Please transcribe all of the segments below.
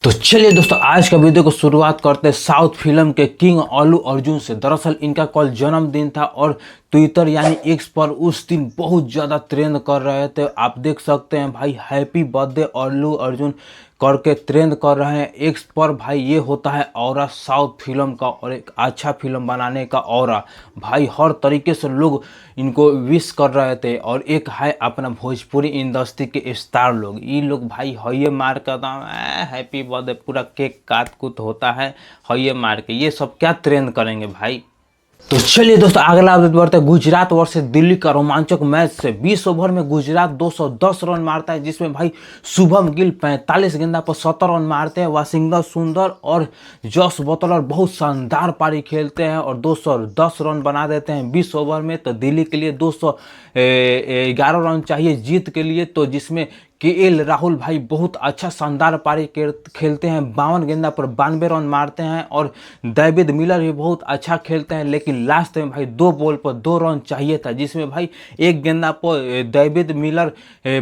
तो चलिए दोस्तों, आज का वीडियो को शुरुआत करते हैं साउथ फिल्म के किंग अल्लू अर्जुन से। दरअसल इनका कल जन्मदिन था और ट्विटर यानी एक्स पर उस दिन बहुत ज़्यादा ट्रेंड कर रहे थे। आप देख सकते हैं भाई, हैप्पी बर्थडे अल्लू अर्जुन करके ट्रेंड कर रहे हैं एक्स पर। भाई ये होता है ऑरा साउथ फिल्म का और एक अच्छा फिल्म बनाने का ऑरा। भाई हर तरीके से लोग इनको विश कर रहे थे। और एक है अपना भोजपुरी इंडस्ट्री के स्टार लोग, ये लोग भाई हये मार कर दाम हैप्पी बर्थडे पूरा केक काट कूट होता है हये मार के। ये सब क्या ट्रेंड करेंगे भाई। तो चलिए दोस्तों, अगला अपडेट बढ़ते हैं गुजरात वर्सेस दिल्ली का रोमांचक मैच से। 20 ओवर में गुजरात 210 रन मारता है, जिसमें भाई शुभम गिल 45 गेंदा पर 70 रन मारते हैं। वाशिंगटन सुंदर और जॉस बटलर बहुत शानदार पारी खेलते हैं और 210 रन बना देते हैं 20 ओवर में। तो दिल्ली के लिए 211 रन चाहिए जीत के लिए, तो जिसमें केएल राहुल भाई बहुत अच्छा शानदार पारी खेलते हैं, 52 गेंदा पर 92 रन मारते हैं। और डेविड मिलर भी बहुत अच्छा खेलते हैं, लेकिन लास्ट में भाई 2 बॉल पर 2 रन चाहिए था, जिसमें भाई एक गेंदा पर डेविड मिलर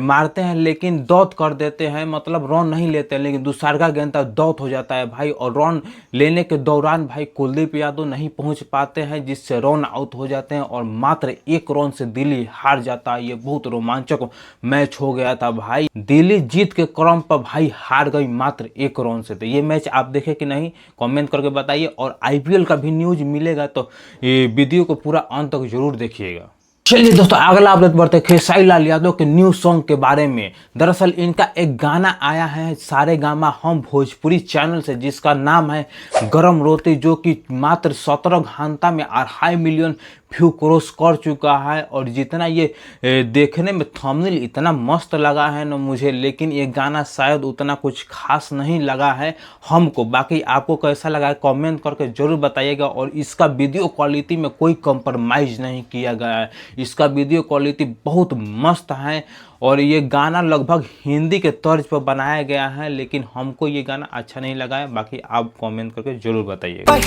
मारते हैं लेकिन डॉट कर देते हैं, मतलब रन नहीं लेते हैं। लेकिन दूसरा गेंदा डॉट हो जाता है भाई, और रन लेने के दौरान भाई कुलदीप यादव नहीं पहुंच पाते हैं, जिससे रन आउट हो जाते हैं और मात्र 1 रन से दिल्ली हार जाता है। ये बहुत रोमांचक मैच हो गया था भाई। दिल्ली जीत के क्रम पर भाई हार गई मात्र 1 रन से। तो ये मैच आप देखे कि नहीं, कमेंट करके बताइए। और आईपीएल का भी न्यूज मिलेगा तो ये वीडियो को पूरा अंत तक जरूर देखिएगा। चलिए दोस्तों, अगला अपडेट बढ़ते हैं खेसारी लाल यादव के न्यू सॉन्ग के बारे में। दरअसल इनका एक गाना आया है सारे गामा हम भोजपुरी चैनल से, जिसका नाम है गरम रोटी, जो कि मात्र 17 घंटा में 2.5 मिलियन व्यू क्रॉस कर चुका है। और जितना ये देखने में थंबनेल इतना मस्त लगा है ना मुझे, लेकिन ये गाना शायद उतना कुछ खास नहीं लगा है हमको। बाकी आपको कैसा लगा है कमेंट करके जरूर बताइएगा। और इसका वीडियो क्वालिटी में कोई कंप्रोमाइज़ नहीं किया गया है, इसका वीडियो क्वालिटी बहुत मस्त है। और ये गाना लगभग हिंदी के तर्ज पर बनाया गया है, लेकिन हमको ये गाना अच्छा नहीं लगा है। बाकी आप कमेंट करके जरूर बताइएगा।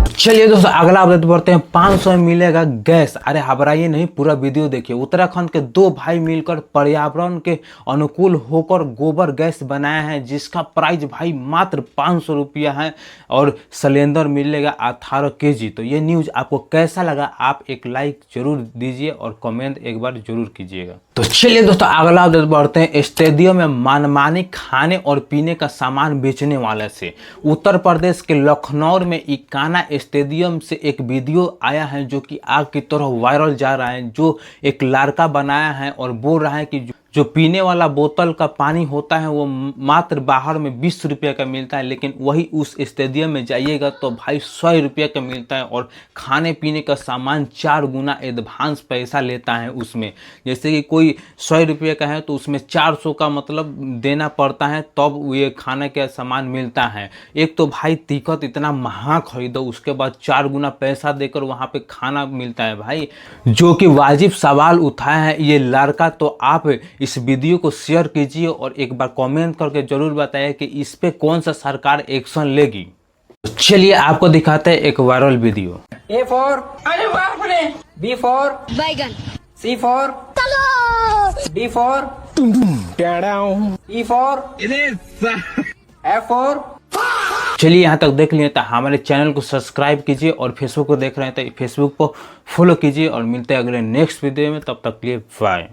चलिए दोस्तों, अगला अपडेट बढ़ते हैं 500 में मिलेगा गैस। अरे घबराइए नहीं, पूरा वीडियो देखिए। उत्तराखंड के 2 भाई मिलकर पर्यावरण के अनुकूल होकर गोबर गैस बनाया है, जिसका प्राइस भाई मात्र 500 रुपया है और सिलेंडर मिलेगा 18 kg। तो ये न्यूज आपको कैसा लगा, आप एक लाइक जरूर दीजिए और कमेंट एक बार जरूर कीजिएगा। तो चलिए दोस्तों, अगला अपडेट बढ़ते हैं स्टेडियम में मनमानी खाने और पीने का सामान बेचने वाले से। उत्तर प्रदेश के लखनऊ में इकाना स्टेडियम से एक वीडियो आया है जो कि आग की तरह वायरल जा रहा है, जो एक लड़का बनाया है और बोल रहा है कि जो पीने वाला बोतल का पानी होता है वो मात्र बाहर में 20 रुपये का मिलता है, लेकिन वही उस स्टेडियम में जाइएगा तो भाई 100 रुपये का मिलता है। और खाने पीने का सामान 4 गुना एडवांस पैसा लेता है उसमें। जैसे कि कोई 100 रुपये का है तो उसमें 400 का मतलब देना पड़ता है, तब ये खाने का सामान मिलता है। एक तो भाई टिकट इतना महंगा खरीदो, उसके बाद 4 गुना पैसा देकर वहाँ पे खाना मिलता है भाई, जो कि वाजिब सवाल उठाया है ये लड़का। तो आप इस वीडियो को शेयर कीजिए और एक बार कमेंट करके जरूर बताइए कि इस पे कौन सा सरकार एक्शन लेगी। तो चलिए आपको दिखाते हैं एक वायरल वीडियो। A for अरे बाप रे, B for बैगन, C for D for E for F for। चलिए यहाँ तक देख लिए तो हमारे चैनल को सब्सक्राइब कीजिए और फेसबुक को देख रहे हैं तो फेसबुक को फॉलो कीजिए। और मिलते हैं अगले नेक्स्ट वीडियो में, तब तक के लिए बाय।